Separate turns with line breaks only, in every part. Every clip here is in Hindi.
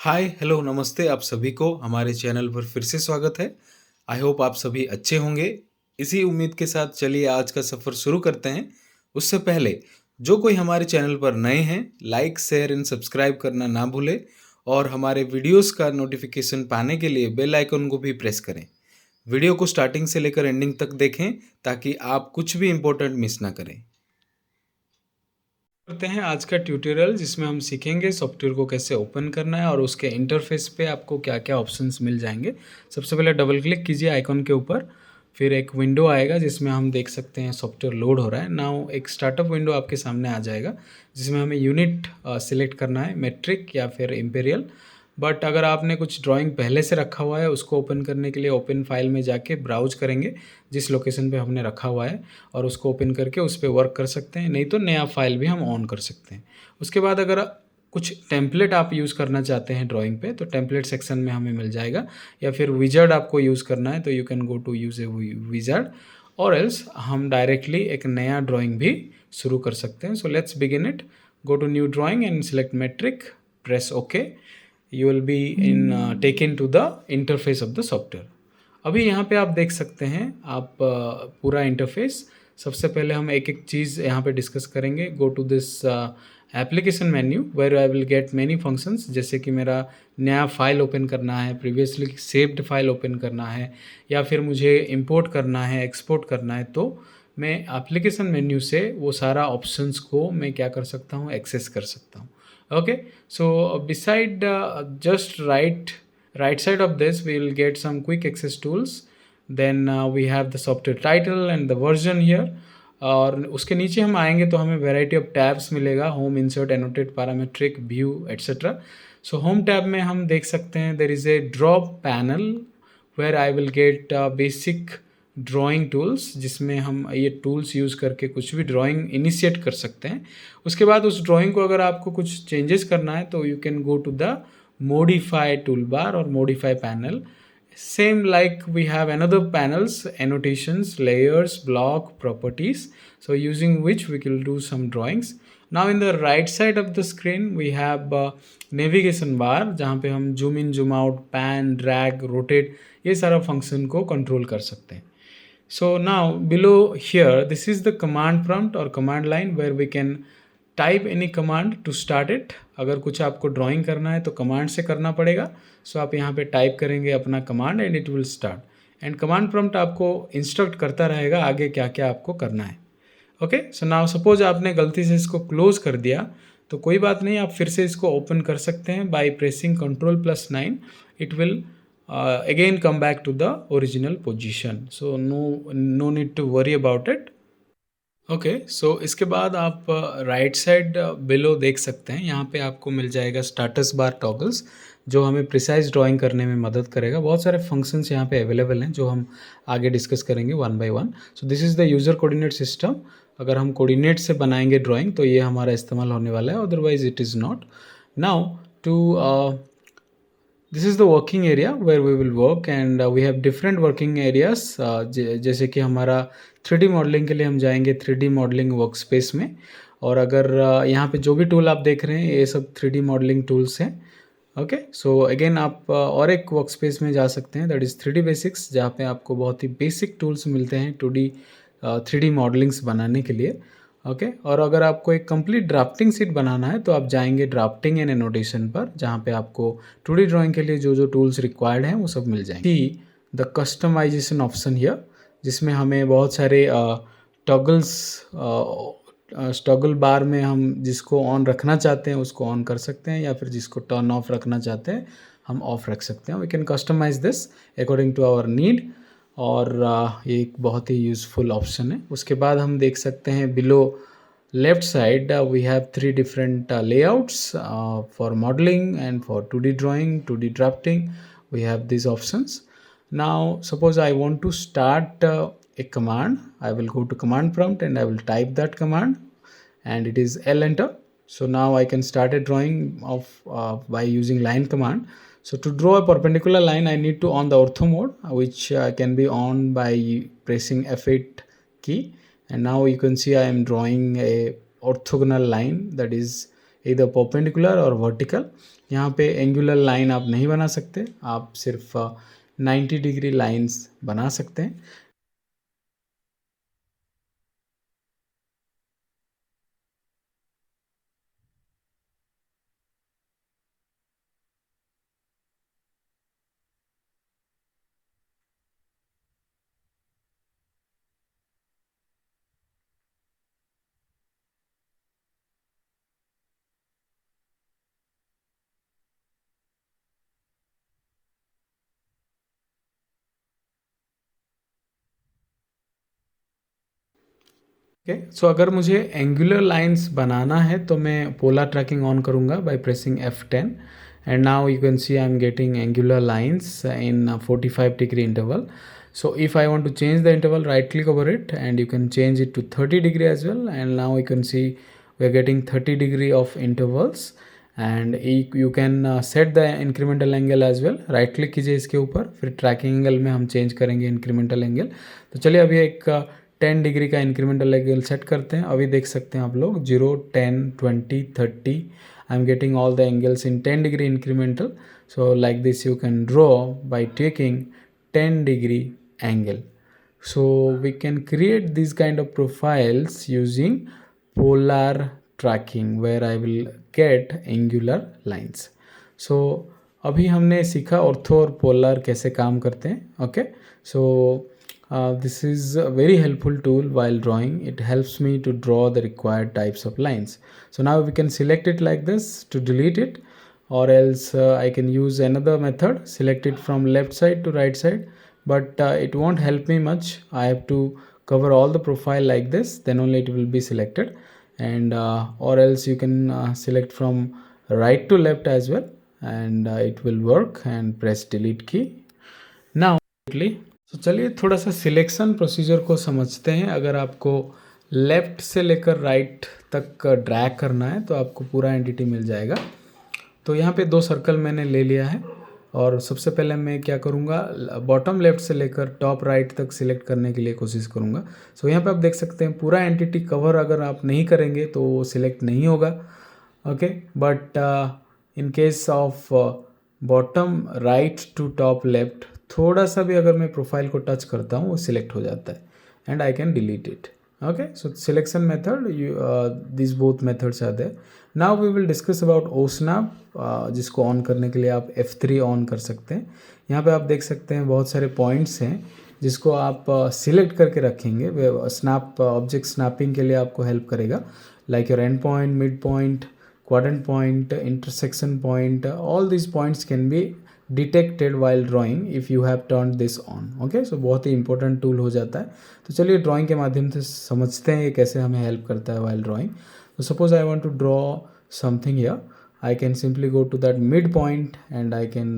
हाय हेलो नमस्ते आप सभी को हमारे चैनल पर फिर से स्वागत है। आई होप आप सभी अच्छे होंगे। इसी उम्मीद के साथ चलिए आज का सफ़र शुरू करते हैं। उससे पहले जो कोई हमारे चैनल पर नए हैं लाइक शेयर एंड सब्सक्राइब करना ना भूलें और हमारे वीडियोस का नोटिफिकेशन पाने के लिए बेल आइकन को भी प्रेस करें। वीडियो को स्टार्टिंग से लेकर एंडिंग तक देखें ताकि आप कुछ भी इम्पोर्टेंट मिस ना करें। करते हैं आज का ट्यूटोरियल जिसमें हम सीखेंगे सॉफ्टवेयर को कैसे ओपन करना है और उसके इंटरफेस पे आपको क्या क्या ऑप्शंस मिल जाएंगे। सबसे पहले डबल क्लिक कीजिए आइकॉन के ऊपर, फिर एक विंडो आएगा जिसमें हम देख सकते हैं सॉफ्टवेयर लोड हो रहा है। नाउ एक स्टार्टअप विंडो आपके सामने आ जाएगा जिसमें हमें यूनिट सिलेक्ट करना है, मेट्रिक या फिर इम्पेरियल। बट अगर आपने कुछ ड्राइंग पहले से रखा हुआ है उसको ओपन करने के लिए ओपन फाइल में जाके ब्राउज करेंगे जिस लोकेशन पे हमने रखा हुआ है और उसको ओपन करके उस पर वर्क कर सकते हैं, नहीं तो नया फाइल भी हम ऑन कर सकते हैं। उसके बाद अगर कुछ टेम्पलेट आप यूज़ करना चाहते हैं ड्राइंग पे तो टेम्पलेट सेक्शन में हमें मिल जाएगा, या फिर विजर्ड आपको यूज़ करना है तो you can go to use a wizard, और एल्स हम डायरेक्टली एक नया ड्राइंग भी शुरू कर सकते हैं। So let's begin it. Go to new drawing and select metric, press okay. You will be in taken to the interface of the software. अभी यहाँ पे आप देख सकते हैं आप पूरा इंटरफेस। सबसे पहले हम एक एक चीज़ यहाँ पे डिस्कस करेंगे। Go to this application menu where I will get many functions, जैसे कि मेरा नया फाइल ओपन करना है, प्रीवियसली सेव्ड फाइल ओपन करना है, या फिर मुझे इंपोर्ट करना है, एक्सपोर्ट करना है, तो मैं एप्लीकेशन मेन्यू से वो सारा ऑप्शंस को मैं क्या कर सकता हूँ, एक्सेस कर सकता हूँ। Okay, so beside just right side of this we will get some quick access tools. Then we have the software title and the version here, और उसके नीचे हम आएंगे तो हमें वैरायटी ऑफ टैब्स मिलेगा, home, insert, annotate, parametric, view etcetera. So home tab में हम देख सकते हैं there is a drop panel where I will get basic drawing tools, जिसमें हम ये टूल्स यूज़ करके कुछ भी ड्राइंग इनिशिएट कर सकते हैं। उसके बाद उस ड्राइंग को अगर आपको कुछ चेंजेस करना है तो you can go to the modify tool bar और modify panel. Same like we have another panels, annotations, layers, block, properties, so using which we can do some drawings. Now in the right side of the screen we have navigation bar जहाँ पे हम zoom in, zoom out, pan, drag, rotate ये सारा फंक्शन को कंट्रोल कर सकते हैं। So now below here this is the command prompt or command line where we can type any command to start it. अगर कुछ आपको ड्राइंग करना है तो कमांड से करना पड़ेगा। सो आप यहाँ पे टाइप करेंगे अपना command and it will start, and command prompt आपको इंस्ट्रक्ट करता रहेगा आगे क्या क्या आपको करना है। ओके, सो नाउ सपोज आपने गलती से इसको क्लोज कर दिया तो कोई बात नहीं, आप फिर से इसको ओपन कर सकते हैं by pressing Ctrl+9। It will again come back to the original position, so no need to worry about it. Okay, so इसके बाद आप राइट साइड बिलो देख सकते हैं, यहाँ पे आपको मिल जाएगा स्टाटस बार टॉगल्स जो हमें प्रिसाइज ड्राइंग करने में मदद करेगा। बहुत सारे फंक्शंस यहाँ पे अवेलेबल हैं जो हम आगे डिस्कस करेंगे one by one. So this is the user coordinate system. अगर हम कोऑर्डिनेट से बनाएंगे ड्राइंग तो ये हमारा इस्तेमाल होने वाला है, otherwise it is not. Now to this is the working area where we will work, and we have different working areas. जैसे कि हमारा 3D मॉडलिंग के लिए हम जाएंगे 3D मॉडलिंग वर्क स्पेस में, और अगर यहाँ पे जो भी टूल आप देख रहे हैं ये सब 3D मॉडलिंग टूल्स हैं। ओके, सो अगेन आप और एक वर्क स्पेस में जा सकते हैं दैट इज़ 3D बेसिक्स, जहाँ पे आपको बहुत ही बेसिक टूल्स मिलते हैं 2D 3D मॉडलिंग्स बनाने के लिए। ओके, और अगर आपको एक कंप्लीट ड्राफ्टिंग सीट बनाना है तो आप जाएंगे ड्राफ्टिंग एंड एनोटेशन पर, जहाँ पे आपको 2D ड्राइंग के लिए जो जो टूल्स रिक्वायर्ड हैं वो सब मिल जाएंगे। द कस्टमाइजेशन ऑप्शन हियर, जिसमें हमें बहुत सारे टॉगल्स टॉगल बार में हम जिसको ऑन रखना चाहते हैं उसको ऑन कर सकते हैं, या फिर जिसको टर्न ऑफ रखना चाहते हैं हम ऑफ रख सकते हैं। We can customise this according to our need, और ये एक बहुत ही यूज़फुल ऑप्शन है। उसके बाद हम देख सकते हैं below left side we have 3 different layouts for modelling and for 2D drawing, 2D drafting, we have this options. Now suppose I want to start a command, I will go to command prompt and I will type that command, and it is L enter. So now I can start a drawing of by using line command. So to draw a perpendicular line I need to on the ortho mode, which can be on by pressing F8 key, and now you can see I am drawing a orthogonal line that is इधर परपेंडिकुलर और वर्टिकल। यहाँ पे एंगुलर लाइन आप नहीं बना सकते, आप सिर्फ 90 डिग्री लाइंस बना सकते हैं। ओके, सो अगर मुझे एंगुलर लाइंस बनाना है तो मैं पोलर ट्रैकिंग ऑन करूँगा by pressing F10 and now you can see I am getting angular lines in 45 degree interval. So if I want to change the interval, right click over it and you can change it to 30 degree as well, and now you can see we are getting 30 degree of intervals, and you can set the incremental angle as well. Right click कीजिए इसके ऊपर, फिर ट्रैकिंग एंगल में हम चेंज करेंगे इंक्रीमेंटल एंगल। तो चलिए अभी एक 10 डिग्री का इंक्रीमेंटल एंगल सेट करते हैं। अभी देख सकते हैं आप लोग 0, 10, 20, 30, I am getting all the angles in 10 degree incremental. So like this you can draw by taking 10 degree angle. So we can create these kind of profiles using polar tracking where I will get angular lines. So अभी हमने सीखा ऑर्थो और पोलर कैसे काम करते हैं. Okay, so this is a very helpful tool while drawing. It helps me to draw the required types of lines. So now we can select it like this to delete it, or else I can use another method, select it from left side to right side, but it won't help me much. I have to cover all the profile like this, then only it will be selected, and or else you can select from right to left as well, and it will work, and press delete key. Now तो चलिए थोड़ा सा सिलेक्शन प्रोसीजर को समझते हैं. अगर आपको लेफ़्ट से लेकर राइट तक ड्रैग करना है तो आपको पूरा एंटिटी मिल जाएगा. तो यहाँ पे 2 सर्कल मैंने ले लिया है, और सबसे पहले मैं क्या करूँगा, बॉटम लेफ़्ट से लेकर टॉप राइट तक सिलेक्ट करने के लिए कोशिश करूँगा. सो यहाँ पे आप देख सकते हैं पूरा एंटिटी कवर अगर आप नहीं करेंगे तो वो सिलेक्ट नहीं होगा. Okay, but in case of bottom right to top left थोड़ा सा भी अगर मैं प्रोफाइल को टच करता हूँ वो सिलेक्ट हो जाता है, and I can delete it. Okay, so selection method, this both methods are there. Now we will discuss about osnap, जिसको ऑन करने के लिए आप F3 ऑन कर सकते हैं. यहाँ पे आप देख सकते हैं बहुत सारे पॉइंट्स हैं जिसको आप सिलेक्ट करके रखेंगे. वे स्नैप ऑब्जेक्ट स्नैपिंग के लिए आपको हेल्प करेगा, like your end point, mid point, quadrant point, intersection point. All this points can be detected while drawing if you have turn this on. Okay, so बहुत ही इंपॉर्टेंट टूल हो जाता है. तो चलिए ड्राइंग के माध्यम से समझते हैं ये कैसे हमें हेल्प करता है while drawing. So suppose I want to draw something here, I can simply go to that midpoint and I can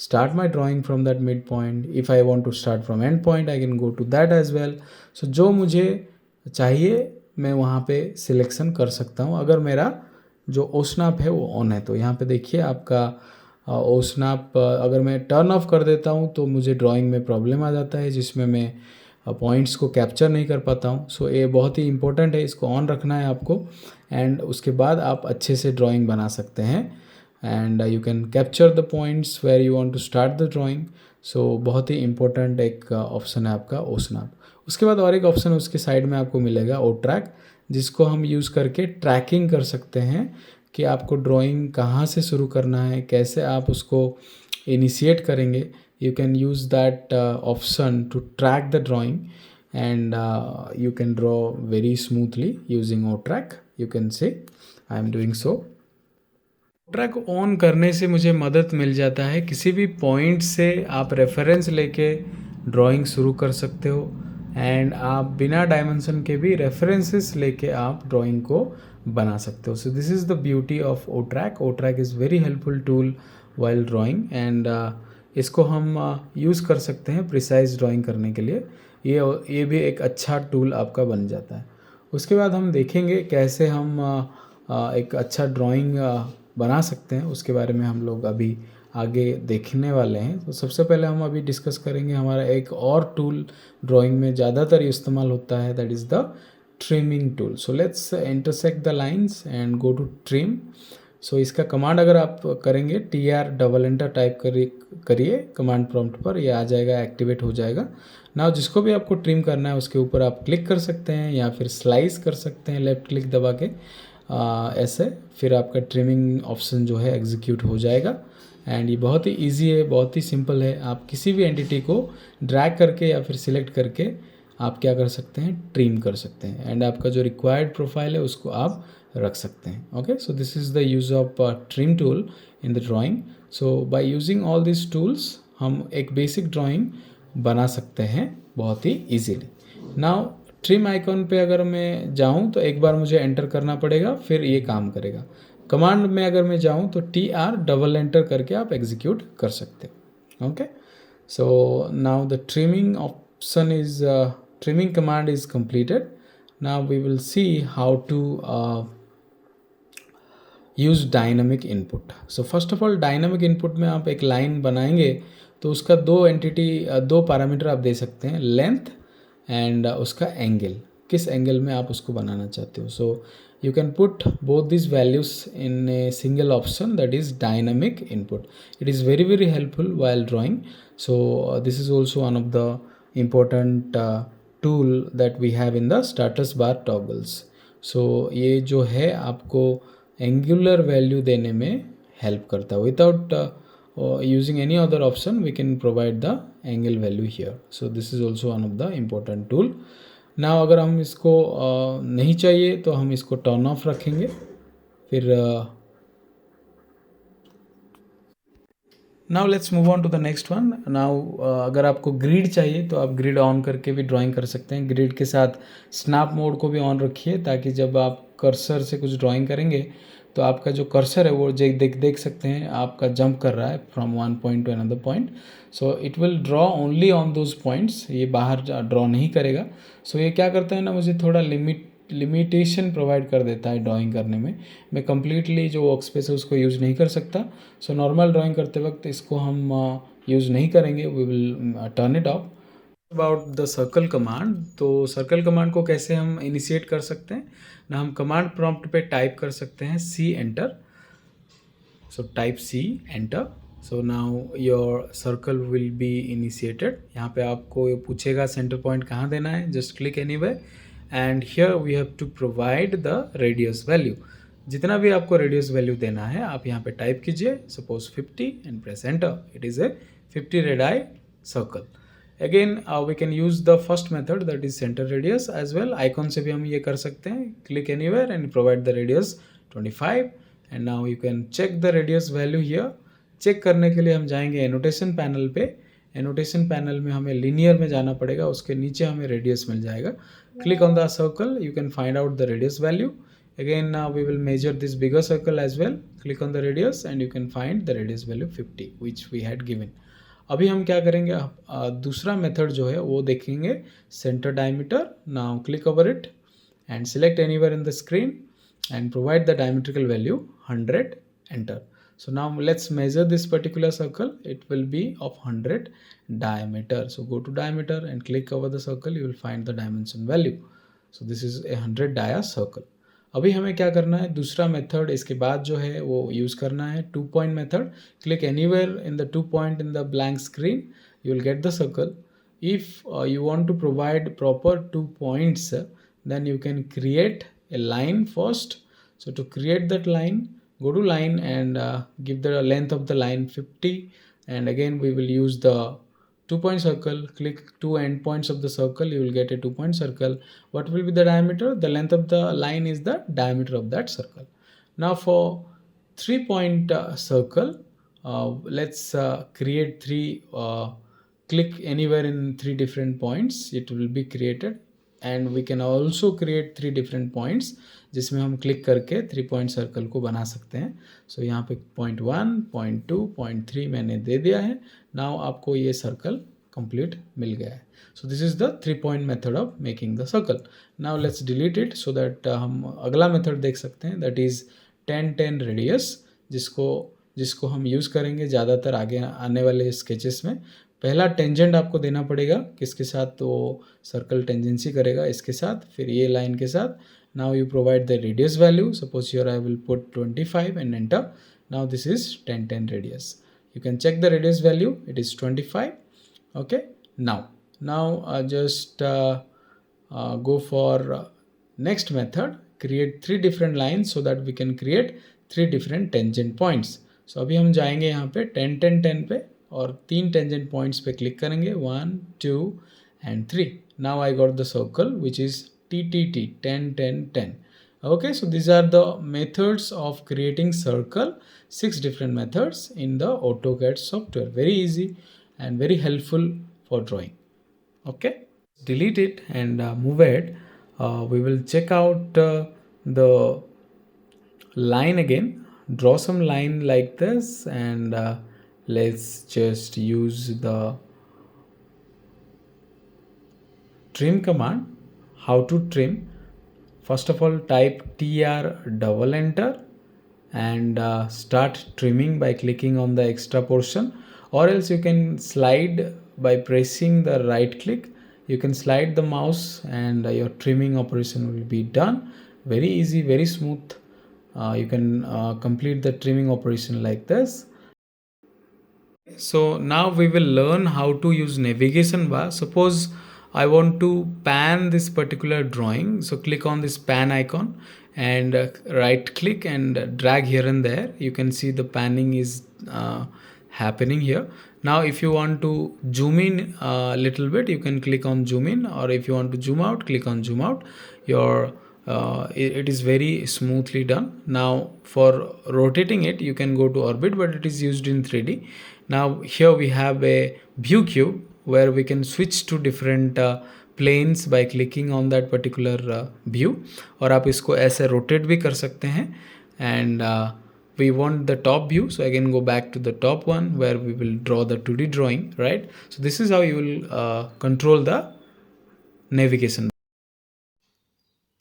start my drawing from that midpoint. If I want to start from end point, I can go to that as well. So जो मुझे चाहिए मैं वहाँ पे सिलेक्शन कर सकता हूँ अगर मेरा जो ओस्नैप है वो ऑन है. तो यहाँ पे देखिए आपका ओस्नैप अगर मैं टर्न ऑफ कर देता हूँ तो मुझे ड्राइंग में प्रॉब्लम आ जाता है, जिसमें मैं पॉइंट्स को कैप्चर नहीं कर पाता हूँ. सो ये बहुत ही इंपॉर्टेंट है, इसको ऑन रखना है आपको, एंड उसके बाद आप अच्छे से ड्राइंग बना सकते हैं, and you can capture the points where you want to start the drawing. So बहुत ही इंपॉर्टेंट एक ऑप्शन है आपका ओस्नैप. उसके बाद और एक ऑप्शन उसके साइड में आपको मिलेगा ओ ट्रैक, जिसको हम यूज़ करके ट्रैकिंग कर सकते हैं कि आपको ड्राइंग कहाँ से शुरू करना है, कैसे आप उसको इनिशिएट करेंगे. You can use that option to track the drawing, and you can draw very smoothly using O-Track. You can see I am doing so. O-Track on करने से मुझे मदद मिल जाता है, किसी भी पॉइंट से आप रेफरेंस लेके ड्राइंग शुरू कर सकते हो, एंड आप बिना डायमेंशन के भी रेफरेंसेस लेके आप ड्राइंग को बना सकते हो. So this is the beauty of O-Track. O-Track is very helpful tool while drawing, and इसको हम यूज़ कर सकते हैं प्रिसाइज ड्राइंग करने के लिए. ये भी एक अच्छा टूल आपका बन जाता है. उसके बाद हम देखेंगे कैसे हम एक अच्छा ड्राइंग बना सकते हैं, उसके बारे में हम लोग अभी आगे देखने वाले हैं. तो सबसे पहले हम अभी डिस्कस करेंगे हमारा एक और टूल ड्राइंग में ज़्यादातर इस्तेमाल होता है, that is the trimming tool. So let's intersect the lines and go to trim. So इसका कमांड अगर आप करेंगे TR डबल एंटर टाइप करिए कमांड प्रॉम्प्ट पर, ये आ जाएगा, एक्टिवेट हो जाएगा. नाउ जिसको भी आपको ट्रिम करना है उसके ऊपर आप क्लिक कर सकते हैं या फिर स्लाइस कर सकते हैं लेफ़्ट क्लिक दबा के ऐसे. फिर आपका ट्रिमिंग ऑप्शन जो है एग्जीक्यूट हो जाएगा. एंड ये बहुत ही ईजी है, बहुत ही सिंपल है. आप किसी भी एंटिटी को ड्रैग करके या फिर सिलेक्ट करके आप क्या कर सकते हैं, ट्रिम कर सकते हैं. एंड आपका जो रिक्वायर्ड प्रोफाइल है उसको आप रख सकते हैं. Okay, so this is the use of trim tool in the drawing. So by using all this tools हम एक बेसिक ड्राइंग बना सकते हैं बहुत ही ईजीली. नाउ ट्रिम आइकॉन पे अगर मैं जाऊं तो एक बार मुझे एंटर करना पड़ेगा, फिर ये काम करेगा. कमांड में अगर मैं जाऊं तो TR डबल एंटर करके आप एग्जीक्यूट कर सकते हो. Okay, so now the trimming option is trimming command is completed. Now we will see how to use dynamic input. So first of all dynamic input में आप एक लाइन बनाएंगे तो उसका दो पैरामीटर आप दे सकते हैं, लेंथ एंड उसका एंगल, किस एंगल में आप उसको बनाना चाहते हो. So you can put both this values in a single option, that is dynamic input. It is very very helpful while drawing. So this is also one of the important tool that we have in the status bar toggles. So ये जो है आपको एंगुलर वैल्यू देने में हेल्प करता है. Without using any other option we can provide the angle value here. So this is also one of the important tool. Now अगर हम इसको नहीं चाहिए तो हम इसको टर्न ऑफ रखेंगे. फिर now let's move on to the next one. Now अगर आपको ग्रिड चाहिए तो आप ग्रिड ऑन करके भी ड्राइंग कर सकते हैं. ग्रिड के साथ स्नैप मोड को भी ऑन रखिए ताकि जब आप कर्सर से कुछ ड्राइंग करेंगे तो आपका जो कर्सर है वो देख सकते हैं आपका जंप कर रहा है from one point two another point. So it will draw only on those points, ये बाहर ड्रॉ नहीं करेगा. सो ये क्या करता है ना, मुझे थोड़ा लिमिटेशन प्रोवाइड कर देता है ड्राइंग करने में. मैं कम्प्लीटली जो वर्क स्पेस है उसको यूज़ नहीं कर सकता. सो नॉर्मल ड्राइंग करते वक्त इसको हम यूज़ नहीं करेंगे, we will turn it off. About the circle command, तो सर्कल कमांड को कैसे हम इनिशिएट कर सकते हैं ना, हम कमांड प्रॉम्प्ट पे टाइप कर सकते हैं C enter. So type C enter. So now your circle will be initiated. यहाँ पे आपको ये पूछेगा सेंटर पॉइंट कहाँ देना है, just click anywhere and here we have to provide the radius value. जितना भी आपको रेडियस वैल्यू देना है आप यहाँ पे टाइप कीजिए, suppose 50 and press enter. It is a 50 radii circle. Again we can use the first method that is centre radius as well. Icon से भी हम ये कर सकते हैं, click anywhere and provide the radius 25 and now you can check the radius value here. Check करने के लिए हम जाएंगे एनोटेशन पैनल पे. एनोटेशन पैनल में हमें लीनियर में जाना पड़ेगा, उसके नीचे हमें रेडियस मिल जाएगा. Click on the circle, you can find out the radius value. Again now we will measure this bigger circle as well. Click on the radius and you can find the radius value 50 which we had given. अभी हम क्या करेंगे, दूसरा मेथड जो है वो देखेंगे, centre diameter. Now click over it and select anywhere in the screen and provide the diametrical value 100. Enter. So now let's measure this particular circle. It will be of 100 diameter. So go to diameter and click over the circle. You will find the dimension value. So this is a 100 dia circle. अभी हमें क्या करना है, दूसरा मेथड इसके बाद जो है वो यूज़ करना है, 2 point method. Click anywhere in the 2 point in the blank screen, you will get the circle. If you want to provide proper 2 points then you can create a line first. So to create that line, go to line and give the length of the line 50 and again we will use the 2-point circle. Click 2 endpoints of the circle, you will get a 2-point circle. What will be the diameter? The length of the line is the diameter of that circle. Now for 3-point circle, let's create 3 click anywhere in 3 different points, it will be created. And we can also create 3 different points जिसमें हम क्लिक करके 3 पॉइंट सर्कल को बना सकते हैं. सो यहाँ पे पॉइंट 1, पॉइंट 2, पॉइंट 3 मैंने दे दिया है. नाउ आपको ये सर्कल कंप्लीट मिल गया है. So this is the 3 point method of making the circle. Now let's delete it so that हम अगला मेथड देख सकते हैं, दैट इज़ 10-10 रेडियस, जिसको हम यूज़ करेंगे ज़्यादातर आगे आने वाले स्केचेस में. पहला टेंजेंट आपको देना पड़ेगा, किसके साथ वो सर्कल टेंजेंसी करेगा, इसके साथ, फिर ये लाइन के साथ. Now you provide the radius value. Suppose here I will put 25 and enter. Now this is 10 radius. You can check the radius value, it is 25. Okay, now just go for next method. Create 3 different lines so that we can create 3 different tangent points. So अभी हम जाएंगे यहाँ पे 10 10 10 पे और 3 tangent points पे क्लिक करेंगे, 1 2 and 3. Now I got the circle which is TTT, 10 10 10. Okay, so these are the methods of creating circle, 6 different methods in the AutoCAD software. Very easy and very helpful for drawing. Okay, delete it and move ahead. We will check out the line again. Draw some line like this and let's just use the trim command. How to trim? First of all, type TR double enter and start trimming by clicking on the extra portion, or else you can slide by pressing the right click. You can slide the mouse and your trimming operation will be done. Very easy, very smooth. You can complete the trimming operation like this. So now we will learn how to use navigation bar. Suppose I want to pan this particular drawing, so click on this pan icon and right click and drag here and there. You can see the panning is happening here. Now if you want to zoom in a little bit, you can click on zoom in, or if you want to zoom out, click on zoom out. It is very smoothly done. Now for rotating it, you can go to orbit, but it is used in 3D. Now here we have a view cube where we can switch to different planes by clicking on that particular view, और आप इसको ऐसे rotate भी कर सकते हैं. And we want the top view, so again go back to the top one where we will draw the 2D drawing, right? So this is how you will control the navigation.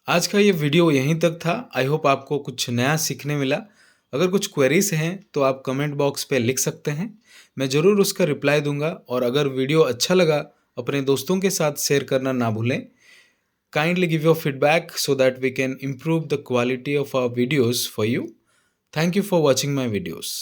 आज का ये वीडियो यहीं तक था. आई होप आपको कुछ नया सीखने मिला. अगर कुछ क्वेरीज हैं तो आप कमेंट बॉक्स पे लिख सकते हैं, मैं ज़रूर उसका रिप्लाई दूंगा. और अगर वीडियो अच्छा लगा, अपने दोस्तों के साथ शेयर करना ना भूलें. Kindly give your feedback so that we can improve the quality of our videos for you. Thank you for watching my videos.